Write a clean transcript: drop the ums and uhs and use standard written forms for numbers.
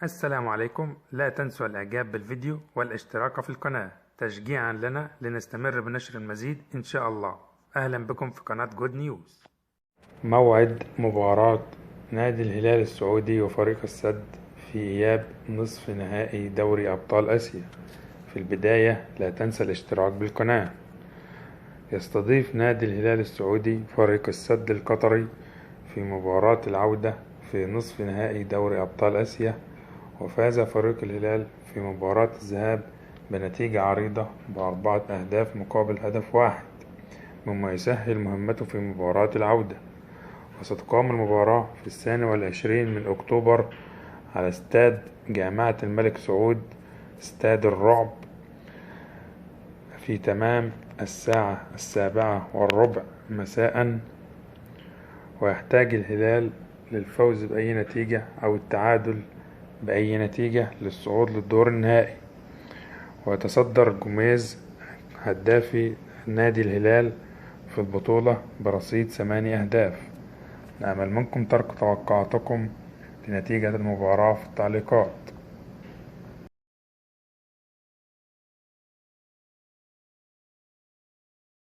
السلام عليكم. لا تنسوا الاعجاب بالفيديو والاشتراك في القناة تشجيعا لنا لنستمر بنشر المزيد ان شاء الله. اهلا بكم في قناة جود نيوز. موعد مباراة نادي الهلال السعودي وفريق السد في اياب نصف نهائي دوري ابطال اسيا. في البداية لا تنسى الاشتراك بالقناة. يستضيف نادي الهلال السعودي فريق السد القطري في مباراة العودة في نصف نهائي دوري ابطال اسيا، وفاز فريق الهلال في مباراة الذهاب بنتيجة عريضة ب4 أهداف مقابل هدف واحد، مما يسهل مهمته في مباراة العودة. وستقام المباراة في 22 من أكتوبر على استاد جامعة الملك سعود، استاد الرعب، في تمام الساعة 7:15 مساء. ويحتاج الهلال للفوز بأي نتيجة أو التعادل بأي نتيجة للصعود للدور النهائي. ويتصدر جوميز هدافي نادي الهلال في البطولة برصيد 8 أهداف. نأمل منكم ترك توقعاتكم لنتيجة المباراة في التعليقات.